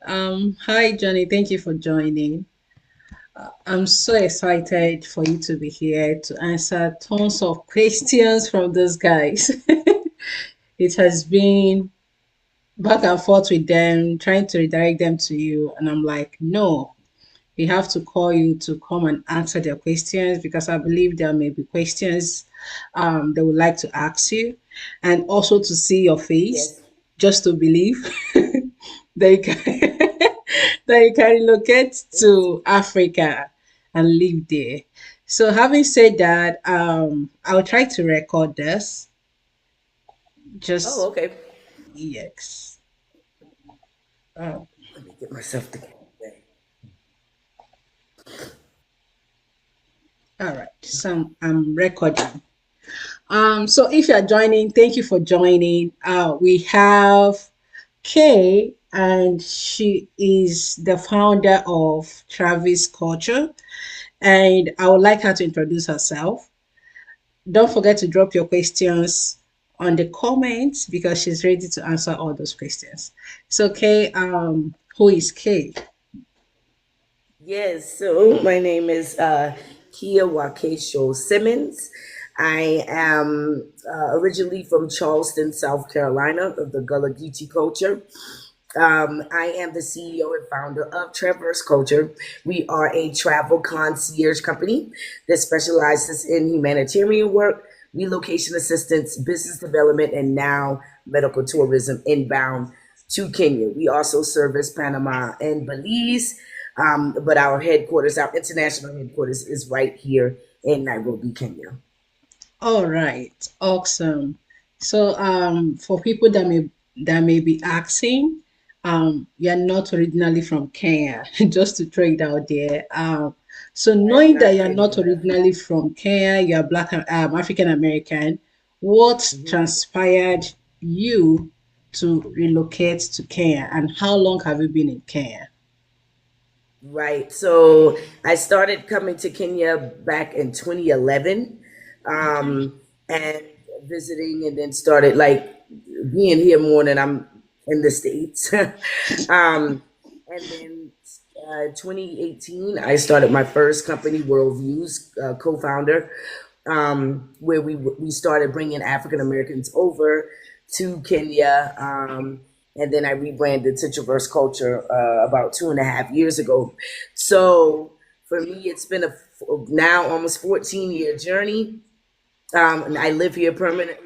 Hi, Johnny. Thank you for joining. I'm so excited for you to be here to answer tons of questions from those guys. It has been back and forth with them, trying to redirect them to you. And I'm like, no, we have to call you to come and answer their questions because I believe there may be questions they would like to ask you and also to see your face Yes. just to believe that you can, that you can relocate Yes. to Africa and live there. So having said that, I'll try to record this. Oh, Just okay. yes. Oh, Let me get myself together. all right. So I'm recording. So if you're joining, thank you for joining. We have Kay, and she is the founder of Travis Culture. And I would like her to introduce herself. Don't forget to drop your questions on the comments because she's ready to answer all those questions. So, Kay, who is Kay? Yes. So my name is Kia Wakesho Simmons. I am originally from Charleston, South Carolina, of the Gullah Geechee culture. I am the CEO and founder of Traverse Culture. We are a travel concierge company that specializes in humanitarian work, relocation assistance, business development, and now medical tourism inbound to Kenya. We also service Panama and Belize, but our headquarters, our international headquarters, is right here in Nairobi, Kenya. All right, awesome. So, for people that may be asking, you're not originally from Kenya, just to throw it out there. So I'm knowing that not you're not Kenyan. originally from Kenya, you're Black African American. What Mhm. transpired you to relocate to Kenya, and how long have you been in Kenya? Right. So I started coming to Kenya back in 2011, Okay. and visiting, and then started like being here more than I'm in the States. And then 2018, I started my first company, Worldviews, co-founder, where we started bringing African Americans over to Kenya. And then I rebranded to Traverse Culture about 2.5 years ago. So for me, it's been a now almost 14-year journey. And I live here permanently.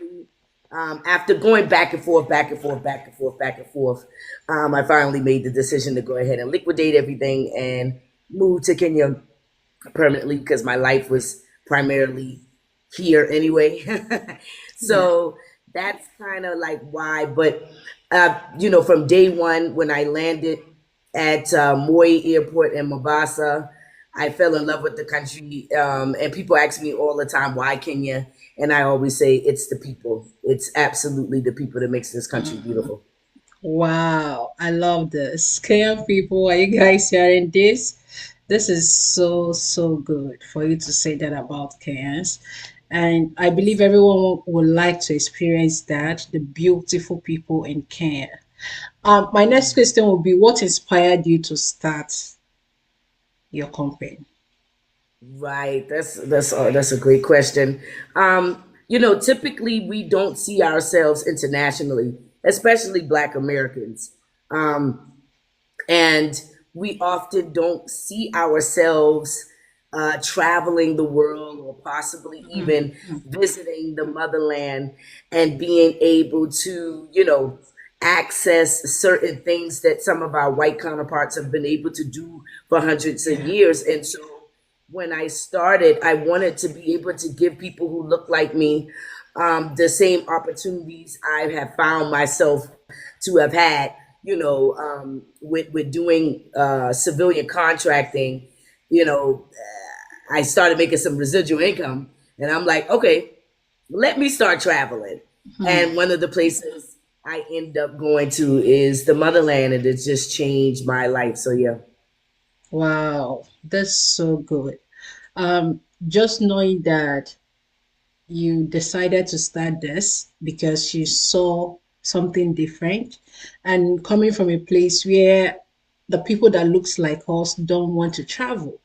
After going back and forth, back and forth, back and forth, back and forth, I finally made the decision to go ahead and liquidate everything and move to Kenya permanently because my life was primarily here anyway. Yeah. So that's kind of like why. But from day one when I landed at Moi Airport in Mombasa, I fell in love with the country. And people ask me all the time why Kenya, and I always say it's the people. It's absolutely the people that makes this country beautiful. Wow, I love this. Kenyan people, are you guys hearing this? This is so good for you to say that about Kenyans. And I believe Yes. everyone would like to experience that, the beautiful people in Kenya. My next question would be what inspired you to start your company? Right. That's a great question. Typically we don't see ourselves internationally, especially Black Americans, and we often don't see ourselves traveling the world or possibly even visiting the motherland and being able to, access certain things that some of our white counterparts have been able to do for hundreds of Yeah. years. And so when I started, I wanted to be able to give people who look like me the same opportunities I have found myself to have had, with doing civilian contracting. I started making some residual income, and I'm like, okay, let me start traveling. And one of the places I end up going to is the motherland, and it just changed my life. So yeah. Wow, that's so good. Just knowing that you decided to start this because you saw something different and coming from a place where the people that looks like us don't want to travel.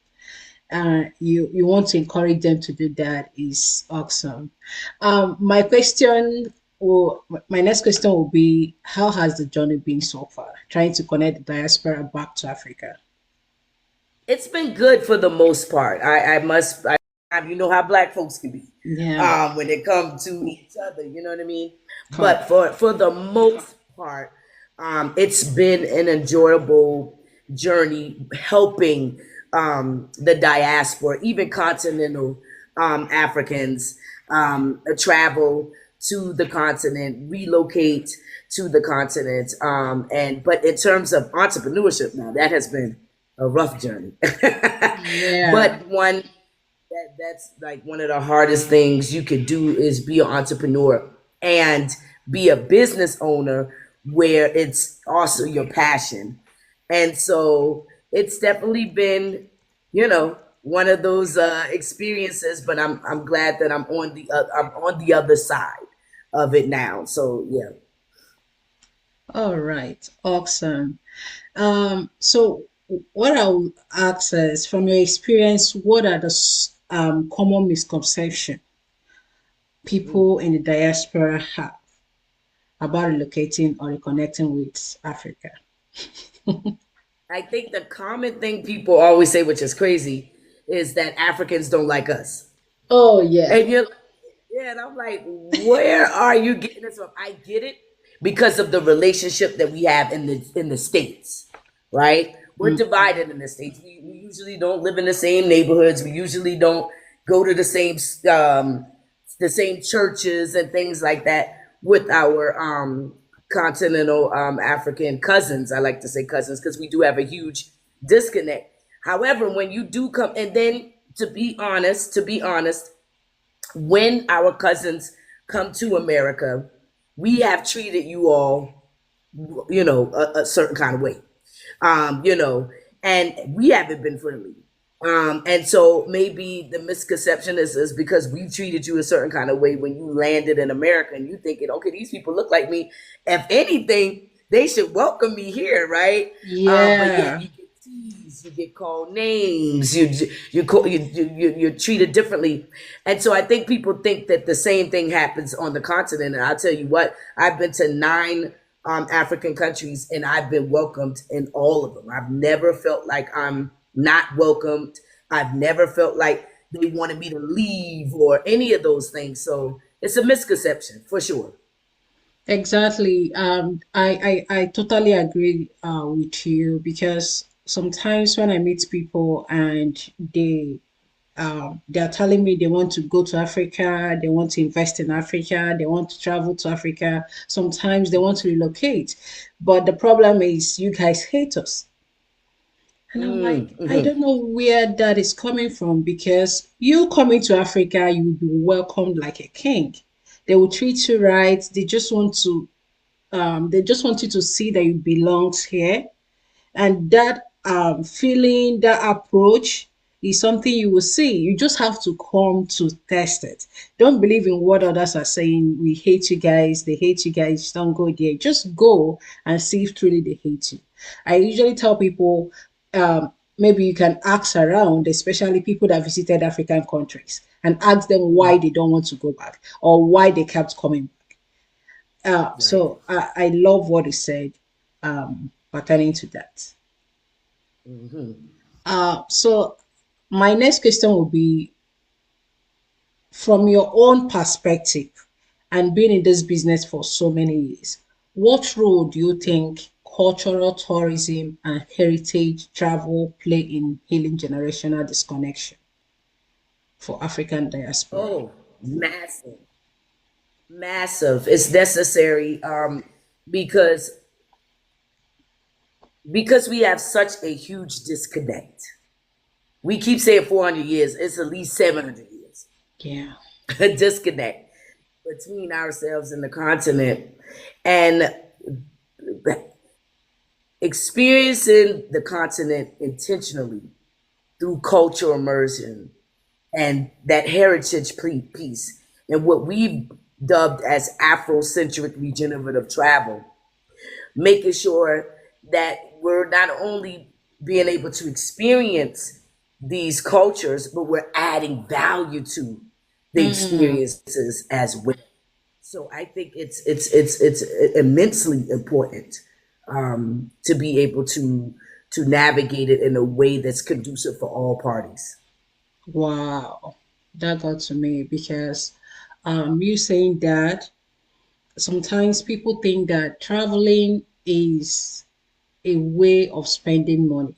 You want to encourage them to do that is awesome. My question, or my next question will be, how has the journey been so far? Trying to connect the diaspora back to Africa. It's been good for the most part. I must. You know how black folks can be Yeah, when it comes to each other. You know what I mean. But correct. for the most part, it's been an enjoyable journey helping the diaspora, even continental Africans, travel to the continent, relocate to the continent. And but in terms of entrepreneurship, now that has been a rough journey, Yeah. but one that's like one of the hardest things you could do is be an entrepreneur and be a business owner where it's also your passion. And so it's definitely been, one of those experiences. But I'm glad that I'm on the other side of it now. So yeah. All right. Awesome. So what I will ask is, from your experience, what are the common misconceptions Mhm. people in the diaspora have about relocating or reconnecting with Africa? I think the common thing people always say, which is crazy, is that Africans don't like us. Oh yeah. And you're Yeah, and I'm like, where are you getting this from? I get it because of the relationship that we have in the states, right? We're Mm, divided in the states. We usually don't live in the same neighborhoods. We usually don't go to the same churches and things like that with our continental African cousins. I like to say cousins because we do have a huge disconnect. However, when you do come, and then to be honest, when our cousins come to America, we have treated you all, a certain kind of way, um, you know, and we haven't been friendly. And so maybe the misconception is because we treated you a certain kind of way when you landed in America and you thinking, okay, these people look like me. If anything, they should welcome me here, right? But yet yeah, you get teased, you get called names, you're treated differently. And so I think people think that the same thing happens on the continent. And I'll tell you what, I've been to 9 African countries and I've been welcomed in all of them. I've never felt like I'm not welcomed. I've never felt like they wanted me to leave or any of those things. So it's a misconception for sure. exactly. I totally agree with you, because sometimes when I meet people and they are telling me they want to go to Africa, they want to invest in Africa, they want to travel to Africa, sometimes they want to relocate. But the problem is, you guys hate us. And I'm like, I Mm-hmm. don't know where that is coming from, because you coming to Africa, you'll be welcomed like a king. They will treat you right. They just want you to see that you belong here. And that feeling, that approach is something you will see. You just have to come to test it. Don't believe in what others are saying. We hate you guys. They hate you guys. Don't go there. Just go and see if truly they hate you. I usually tell people, maybe you can ask around, especially people that visited African countries, and ask them why they don't want to go back or why they kept coming back. Right. I love what he said pertaining to that. Mm-hmm. So my next question will be, from your own perspective and being in this business for so many years, what role do you think cultural tourism and heritage travel play in healing generational disconnection for African diaspora? Oh, massive, massive. It's necessary because we have such a huge disconnect. We keep saying 400 years. It's at least 700 years. Yeah. A disconnect between ourselves and the continent. And experiencing the continent intentionally through cultural immersion and that heritage piece and what we've dubbed as Afrocentric regenerative travel, making sure that we're not only being able to experience these cultures, but we're adding value to the Mm, experiences as well. So I think it's immensely important, to be able to navigate it in a way that's conducive for all parties. wow. That got to me because you saying that sometimes people think that traveling is a way of spending money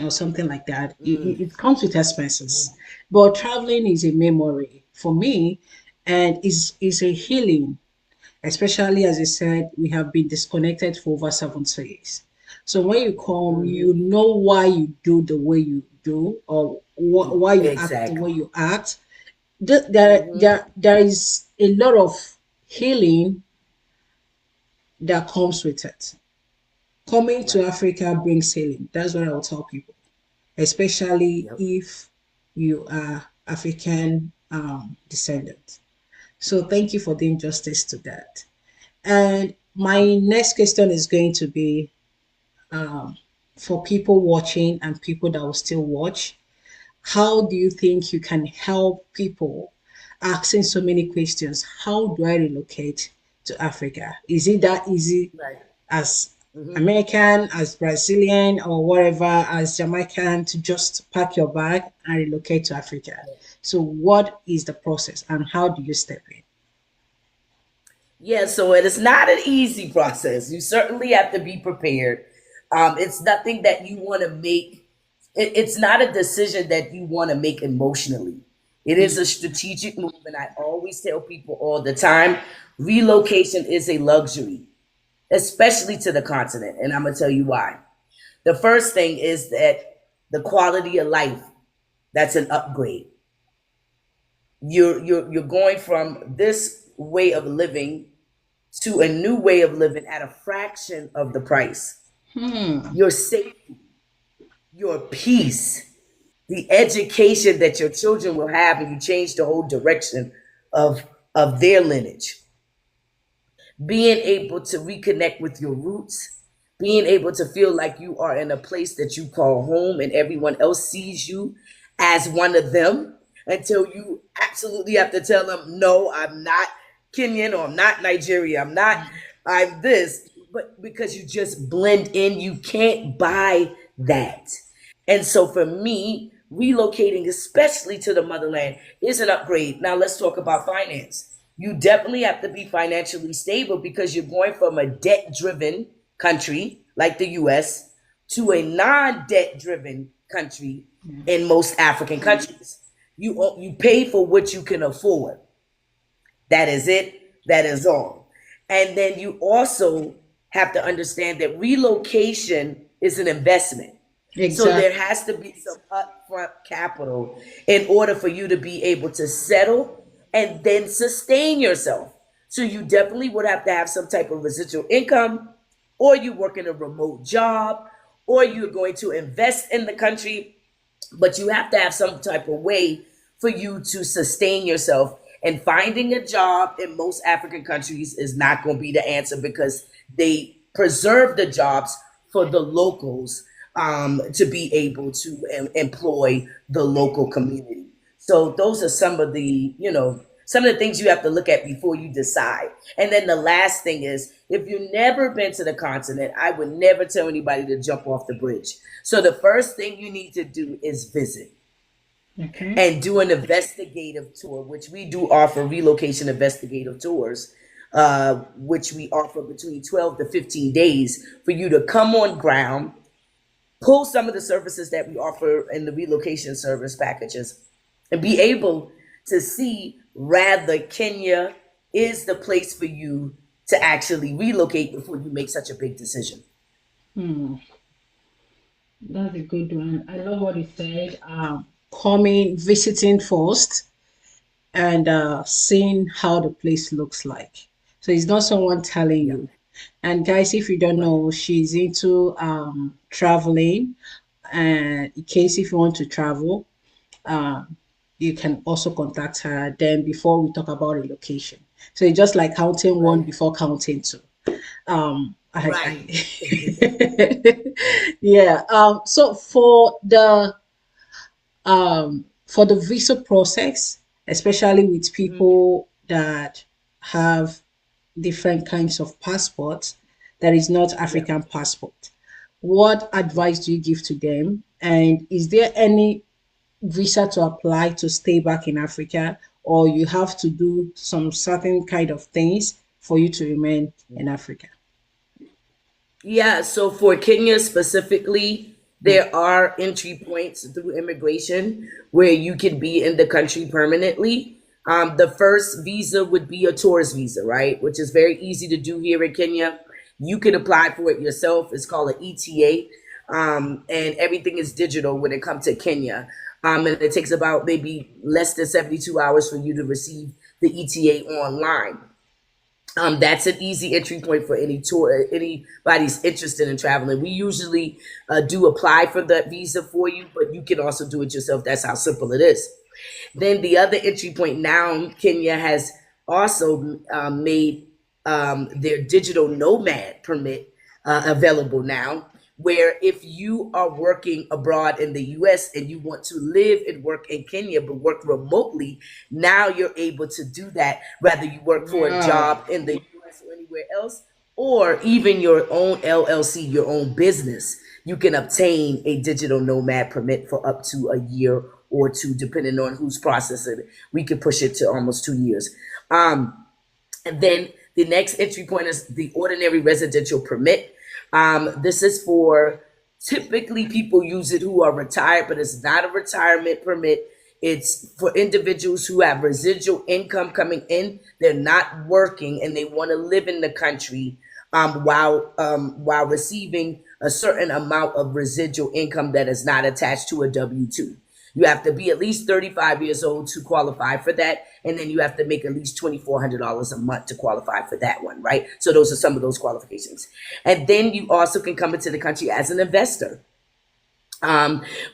or something like that. Mm, It comes with expenses, mhm. but traveling is a memory for me and is a healing, especially as I said, we have been disconnected for over 7 years. So when you come, you Mhm. know why you do the way you do or why you act the way Exactly. you act. Hmm. There is a lot of healing that comes with it. Coming to Right. Africa brings healing. That's what I will tell people, especially Yep. if you are African descendant. So thank you for doing justice to that. And my next question is going to be for people watching and people that will still watch. How do you think you can help people asking so many questions? How do I relocate to Africa? Is it that easy Right. as Hmm. American, as Brazilian, or whatever, as Jamaican to just pack your bag and relocate to Africa? So, what is the process and how do you step in? Yeah, so it is not an easy process. You certainly have to be prepared. It's nothing that you want to make. It's not a decision that you want to make emotionally. It is a strategic move, and I always tell people all the time, relocation is a luxury, especially to the continent, and I'm gonna tell you why. The first thing is that the quality of life, that's an upgrade. You're going from this way of living to a new way of living at a fraction of the price. Hmm, Your safety, your peace, the education that your children will have, and you change the whole direction of of their lineage. Being able to reconnect with your roots, being able to feel like you are in a place that you call home and everyone else sees you as one of them, until you absolutely have to tell them, no, I'm not Kenyan, or I'm not Nigeria, I'm this, but because you just blend in, you can't buy that. And so for me, relocating, especially to the motherland, is an upgrade. Now let's talk about finance. You definitely have to be financially stable because you're going from a debt driven country like the US to a non debt driven country in most African countries. You pay for what you can afford. That is it. That is all. And then you also have to understand that relocation is an investment. So there exactly. has to be some upfront capital in order for you to be able to settle and then sustain yourself. So you definitely would have to have some type of residual income, or you work in a remote job, or you're going to invest in the country, but you have to have some type of way for you to sustain yourself. And finding a job in most African countries is not going to be the answer, because they preserve the jobs for the locals, to be able to employ the local community. So those are some of the, some of the things you have to look at before you decide. And then the last thing is, if you've never been to the continent, I would never tell anybody to jump off the bridge. So the first thing you need to do is visit Okay. and do an investigative tour, which we do offer relocation investigative tours, which we offer between 12 to 15 days for you to come on ground, pull some of the services that we offer in the relocation service packages, and be able to see rather Kenya is the place for you to actually relocate before you make such a big decision. Hmm, that's a good one. I love what you said. Coming, visiting first, and seeing how the place looks like. So it's not someone telling Yeah, you. And guys, if you don't right, know, she's into traveling. And in case if you want to travel, um, you can also contact her. Then before we talk about relocation, so it's just like counting one right. before counting two. I Right. yeah. So for the visa process, especially with Mhm. people that have different kinds of passports that is not Yeah. African passport, what advice do you give to them? And is there any visa to apply to stay back in Africa, or you have to do some certain kind of things for you to remain in Africa? Yeah, so for Kenya specifically, there are entry points through immigration where you can be in the country permanently. The first visa would be a tourist visa, right? Which is very easy to do here in Kenya. You can apply for it yourself. It's called an ETA, and everything is digital when it comes to Kenya. And it takes about maybe less than 72 hours for you to receive the ETA online. That's an easy entry point for any tour, anybody's interested in traveling. We usually do apply for that visa for you, but you can also do it yourself. That's how simple it is. Then the other entry point now, Kenya has also made their digital nomad permit available now, where if you are working abroad in the US and you want to live and work in Kenya but work remotely, now you're able to do that, whether you work for a Wow. job in the US or anywhere else, or even your own LLC, your own business. You can obtain a digital nomad permit for up to a year or two, depending on who's processing it. We could push it to almost 2 years. And then the next entry point is the ordinary residential permit. This is for typically people use it who are retired, but it's not a retirement permit. It's for individuals who have residual income coming in. They're not working and they want to live in the country while receiving a certain amount of residual income that is not attached to a W-2. You have to be at least 35 years old to qualify for that. And then you have to make at least $2,400 a month to qualify for that one, right? So those are some of those qualifications. And then you also can come into the country as an investor,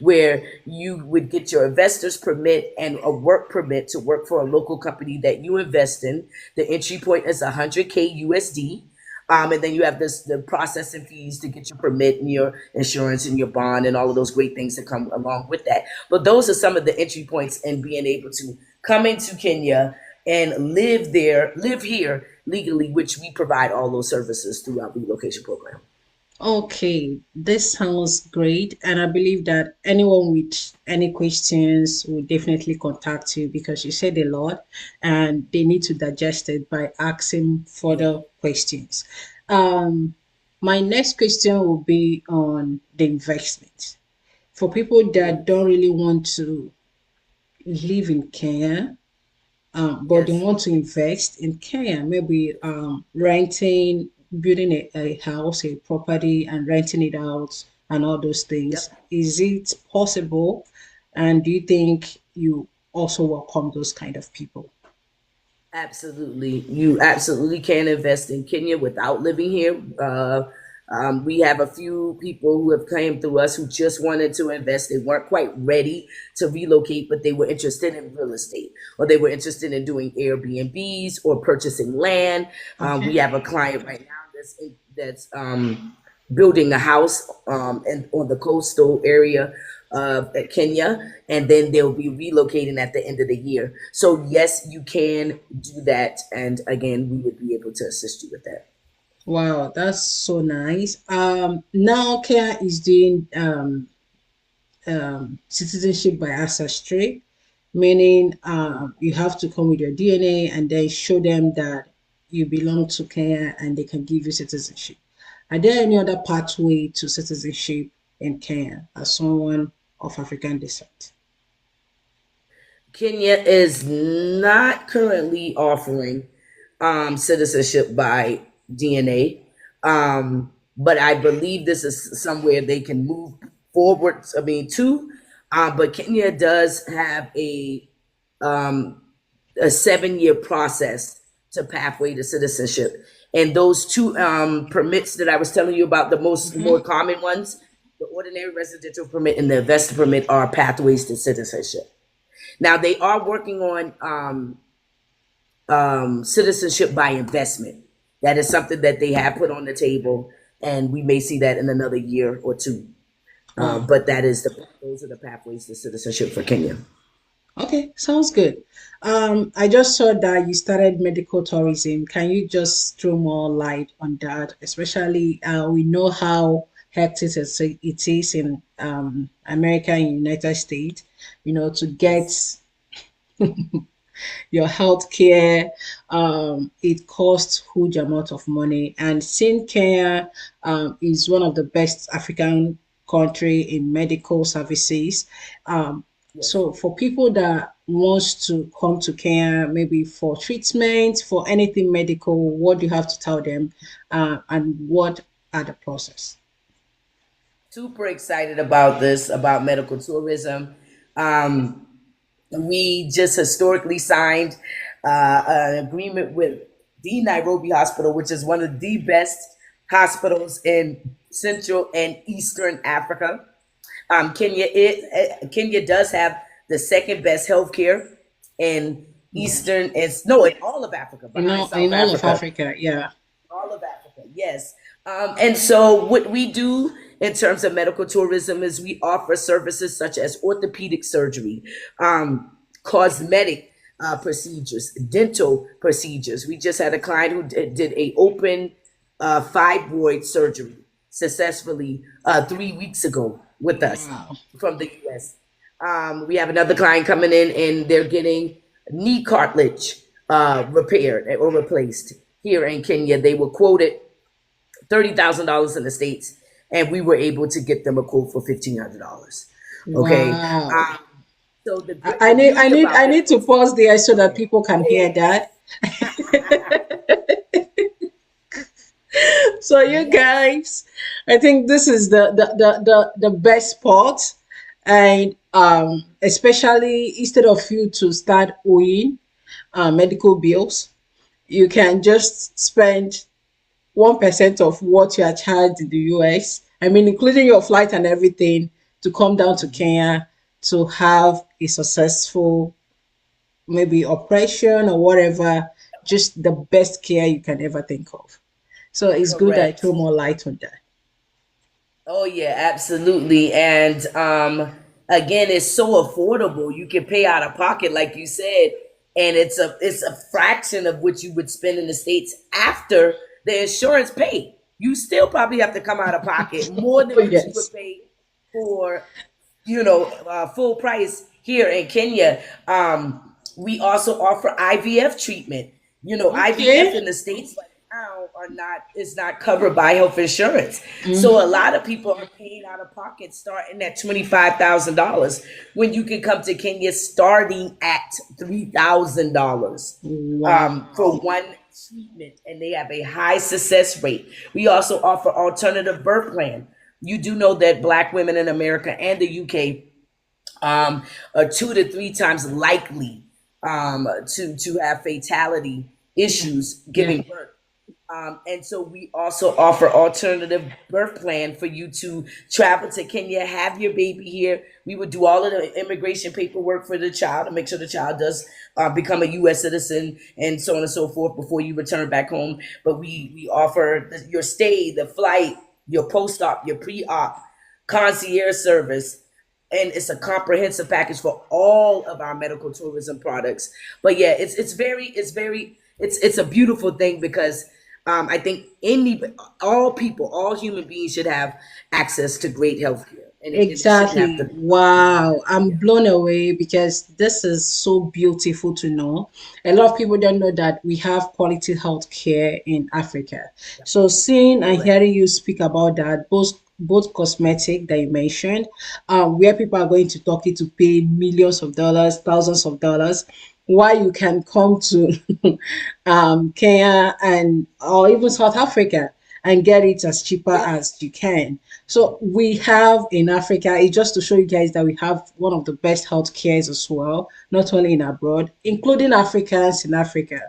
where you would get your investor's permit and a work permit to work for a local company that you invest in. The entry point is 100K USD. And then you have the processing fees to get your permit and your insurance and your bond and all of those great things that come along with that. But those are some of the entry points in being able to come into Kenya and live here legally, which we provide all those services through our relocation program. Okay, this sounds great, and I believe that anyone with any questions will definitely contact you because you said a lot and they need to digest it by asking Yeah. further questions. Um, my next question will be on the investment. For people that Mhm. don't really want to live in Kenya, but they Yes. want to invest in Kenya, maybe renting, building a house, a property, and renting it out, and all those things. Yep. Is it possible? And do you think you also welcome those kind of people? Absolutely. You absolutely can invest in Kenya without living here. We have a few people who have came through us who just wanted to invest. They weren't quite ready to relocate, but they were interested in real estate or they were interested in doing Airbnbs or purchasing land. We Okay. have a client right now that's building a house and on the coastal area of Kenya, and then they'll be relocating at the end of the year. So yes, you can do that, and again, we would be able to assist you with that. Wow, that's so nice. Now Kenya is doing citizenship by ancestry, meaning you have to come with your DNA and then show them that you belong to Kenya and they can give you citizenship. Are there any other pathway to citizenship in Kenya as someone of African descent? Kenya is not currently offering citizenship by DNA, but I believe this is somewhere they can move forward. I mean, to, but Kenya does have a 7 year process to pathway to citizenship. And those two permits that I was telling you about, the most more Mhm. common ones, the ordinary residential permit and the investor permit, are pathways to citizenship. Now they are working on citizenship by investment. that is something that they have put on the table, and we may see that in another year or two. Wow. But those are the pathways to citizenship for Kenya. Okay, sounds good. I just saw that you started medical tourism. Can you just throw more light on that? Especially, we know how hectic it is in America and United States, to get Yes, your healthcare. It costs huge amount of money, and seeing Kenya is one of the best African country in medical services. Um, yes. so for people that wants to come to Kenya, maybe for treatment, for anything medical, what do you have to tell them, and what are the process? Super excited about this, about medical tourism. Um, we just historically signed an agreement with the Nairobi Hospital, which is one of the best hospitals in Central and Eastern Africa. Kenya does have the second best healthcare in Yeah. Eastern and no, in all of Africa, behind In South all of Africa. Africa, yeah. All of Africa, yes. And so, what we do in terms of medical tourism is we offer services such as orthopedic surgery, cosmetic procedures, dental procedures. We just had a client who did a open fibroid surgery successfully 3 weeks ago with us Wow. from the US. We have another client coming in and they're getting knee cartilage repaired or replaced here in Kenya. They were quoted $30,000 in the States, and we were able to get them a quote for $1,500. Okay. Wow. Um, so the I, good, I the need I beauty need about I need medical to pause there so that okay. people can hear that. Yeah. So you Yes. guys, I think this is the best part, and especially instead of you to start owing medical bills, you can just spend 1% of what you are charged in the US. I mean, including your flight and everything, to come down to Kenya to have a successful maybe operation or whatever, just the best care you can ever think of. So it's good that I throw Correct. more light on that. Oh yeah, absolutely. And again, it's so affordable. You can pay out of pocket, like you said, and it's a fraction of what you would spend in the States after the insurance paid. You still probably have to come out of pocket more than what you would Yes. pay for full price here in Kenya. We also offer IVF treatment. IVF Okay. in the States like now are not is not covered by health insurance. So a Mm-hmm. lot of people are paying out of pocket starting at $25,000 when you can come to Kenya starting at $3,000 for Wow. one treatment, and they have a high success rate. We also offer alternative birth plan. You do know that Black women in America and the UK are 2 to 3 times likely to have fatality Yeah. issues Yeah. giving birth. And so we also offer alternative birth plan for you to travel to Kenya, have your baby here. We would do all of the immigration paperwork for the child to make sure the child does become a U.S. citizen and so on and so forth before you return back home. But we offer your stay, the flight, your post-op, your pre-op, concierge service, and it's a comprehensive package for all of our medical tourism products. But yeah, it's a beautiful thing because I think all people, all human beings should have access to great health care, and it shouldn't have to Exactly. be. Wow. I'm Yeah, blown away because this is so beautiful to know. A lot of people don't know that we have quality health care in Africa. So seeing and correct. hearing you speak about that, both cosmetic that you mentioned, where people are going to Turkey to pay millions of dollars, thousands of dollars, why you can come to Kenya and or even South Africa and get it as cheaper Yes, as you can. So we have in Africa, it's just to show you guys that we have one of the best health cares as well, not only in abroad, including Africans in Africa.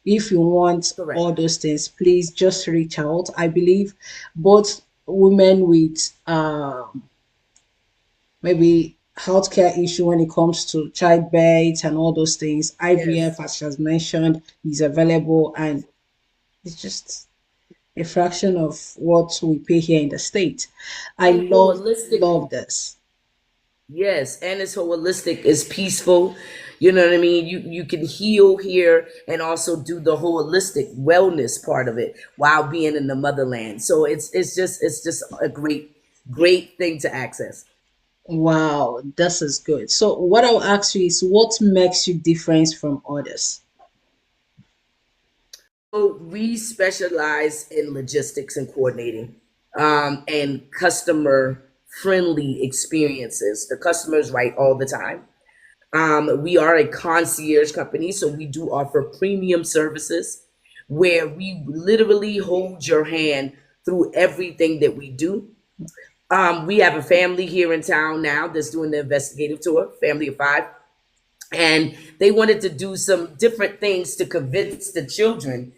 If you want correct. all those things, please just reach out. I believe both women with maybe healthcare issue when it comes to childbirth and all those things, IVF, Yes, as she has mentioned, is available, and It's just a fraction of what we pay here in the state. I And holistic. love this. Yes, and it's holistic, it's peaceful. You know what I mean? You can heal here and also do the holistic wellness part of it while being in the motherland. So it's just a great thing to access. Wow, this is good. So what I'll ask you is what makes you different from others? So we specialize in logistics and coordinating, and customer friendly experiences. The customers right all the time. We are a concierge company, so we do offer premium services where we literally hold your hand through everything that we do. We have a family here in town now that's doing the investigative tour, family of five, and they wanted to do some different things to convince the children,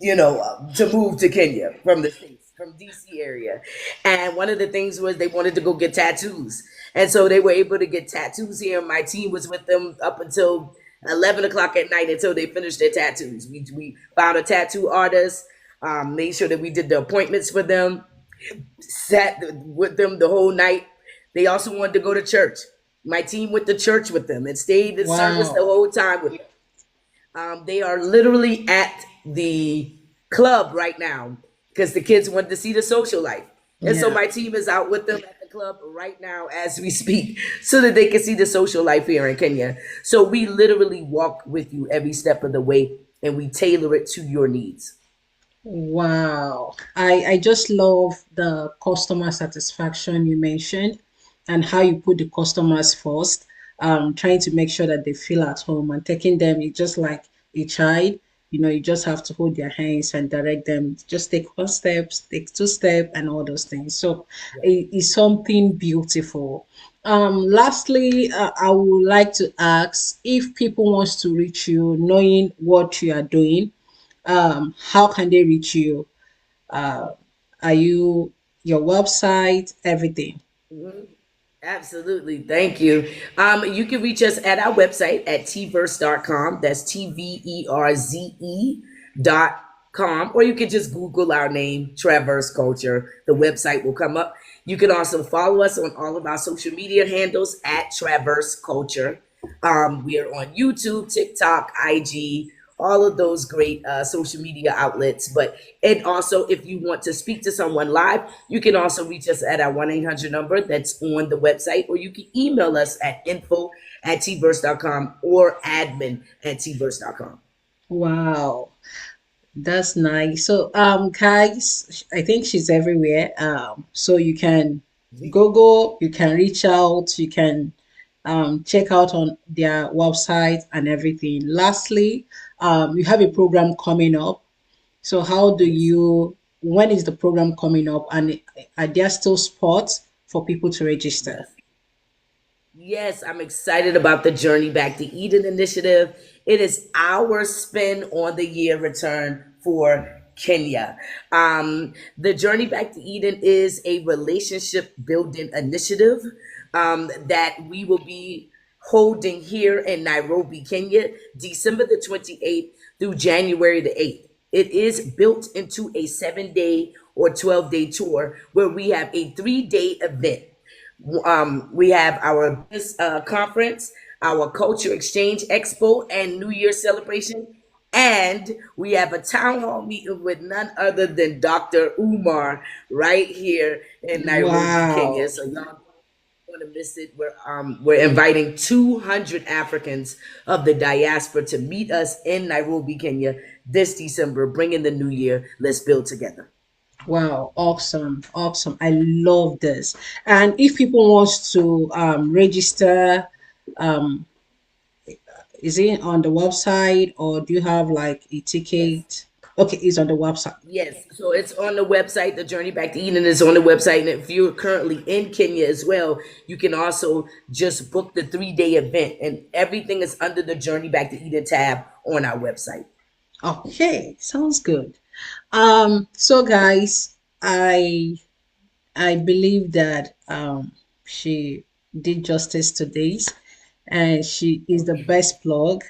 to move to Kenya from the States, from DC area. And one of the things was they wanted to go get tattoos. And so they were able to get tattoos here. My team was with them up until 11 o'clock at night until they finished their tattoos. We found a tattoo artist, made sure that we did the appointments for them, sat with them the whole night. They also wanted to go to church. My team went to church with them and stayed in service the Wow. whole time with them. They are literally at the club right now because the kids wanted to see the social life. And so Yeah. my team is out with them at the club right now as we speak so that they can see the social life here in Kenya. So we literally walk with you every step of the way and we tailor it to your needs. Wow. I just love the customer satisfaction you mentioned and how you put the customers first, trying to make sure that they feel at home and taking them, it's just like a child, you just have to hold their hands and direct them. Just take one step, take two step, and all those things. So it's something beautiful. Lastly, I would like to ask if people wants to reach you, knowing what you are doing, how can they reach you? Uh, are you your website, everything? Mhm. Absolutely. Thank you. You can reach us at our website at tverse.com. That's TVERZE.com. Or you can just Google our name, Traverse Culture. The website will come up. You can also follow us on all of our social media handles at Traverse Culture. We are on YouTube, TikTok, IG, all of those great social media outlets. But and also, if you want to speak to someone live, you can also reach us at our 1-800 number that's on the website, or you can email us at info@tverse.com or admin@tverse.com. Wow, that's nice. So, guys, I think she's everywhere. So you can Google, you can reach out, you can check out on their website and everything. Lastly, you have a program coming up. So how do Yes. you, when is the program coming up, and are there still spots for people to register? Yes. Yes, I'm excited about the Journey Back to Eden initiative. It is our spin on the year return for Kenya. The Journey Back to Eden is a relationship building initiative that we will be holding here in Nairobi, Kenya, December the 28th through January the 8th. It is built into a 7 day or 12-day tour where we have a 3 day event. We have our business conference, our culture exchange expo, and New Year's celebration. And we have a town hall meeting with none other than Dr. Umar right here in Nairobi, Kenya. Wow. So y'all don't want to miss it. We're inviting 200 Africans of the diaspora to meet us in Nairobi, Kenya this December, bringing the new year. Let's build together. Wow, awesome, awesome. I love this. And if people wants to register, um, is it on the website or do you have like a Yes. ticket? Okay, it's on the website. Yes, so it's on the website. The Journey Back to Eden is on the website, and if you're currently in Kenya as well, you can also just book the 3 day event, and everything is under the Journey Back to Eden tab on our website. Okay, sounds good. So guys, I believe that she did justice to this, and she is the Okay. best plug.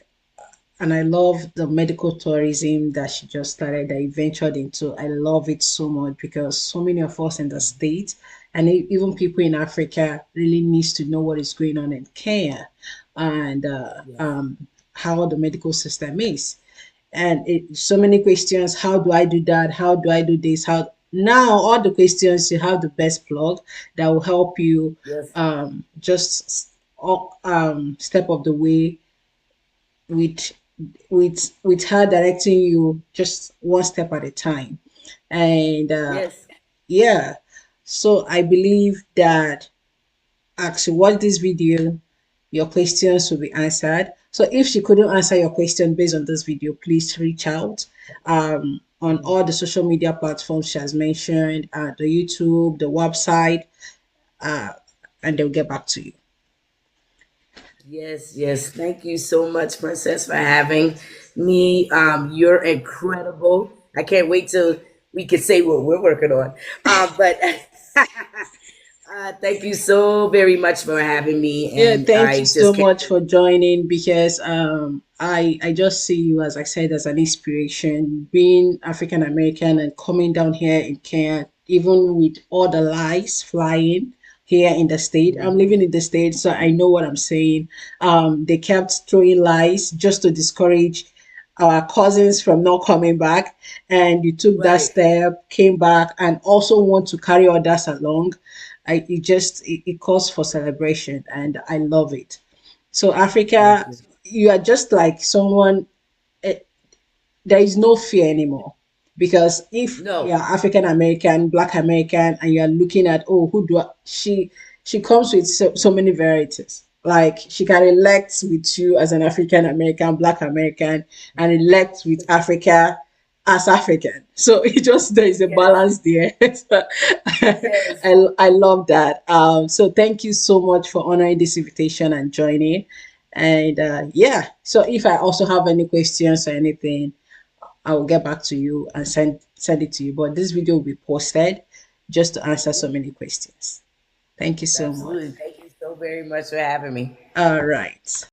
and I love the medical tourism that she just started, that he ventured into. I love it so much because so many of us in the States and even people in Africa really needs to know what is going on in Kenya and Yes. how the medical system is. And so many questions. How do I do that? How do I do this? How now all the questions you have the best plug that will help you Yes. just step of the way with with her directing you just one step at a time. And Yes. yeah, so I believe that as you watch this video, your questions will be answered. So if she couldn't answer your question based on this video, please reach out on Mhm. all the social media platforms she has mentioned, the YouTube, the website, uh, and they'll get back to you. Yes, yes. Thank you so much, Princess, for having me. You're incredible. I can't wait till we can say what we're working on. But thank you so very much for having me. Yeah, And thank you I so just can't much wait. for joining because I just see you, as I said, as an inspiration, being African American and coming down here in Kenya, even with all the lies flying here in the state. I'm Mhm. living in the state, so I know what I'm saying. They kept throwing lies just to discourage our cousins from not coming back, and you took that Right. step, came back, and also want to carry others along. It calls for celebration, and I love it. So Thank Africa, you. you are just like someone. eh, There is no fear anymore, because if No. you're African American, Black American, and you're looking at, oh, who do I, she comes with so many varieties. Like she can elect with you as an African American, Black American, and elect with Africa as African. So it just there is a Yes. balance there. So, Yes. I love that. So thank you so much for honoring this invitation and joining. And yeah, so if I also have any questions or anything, I will get back to you and send it to you. But this video will be posted just to answer so Mhm. many questions. Thank you so much. Absolutely. Thank you so very much for having me. All right.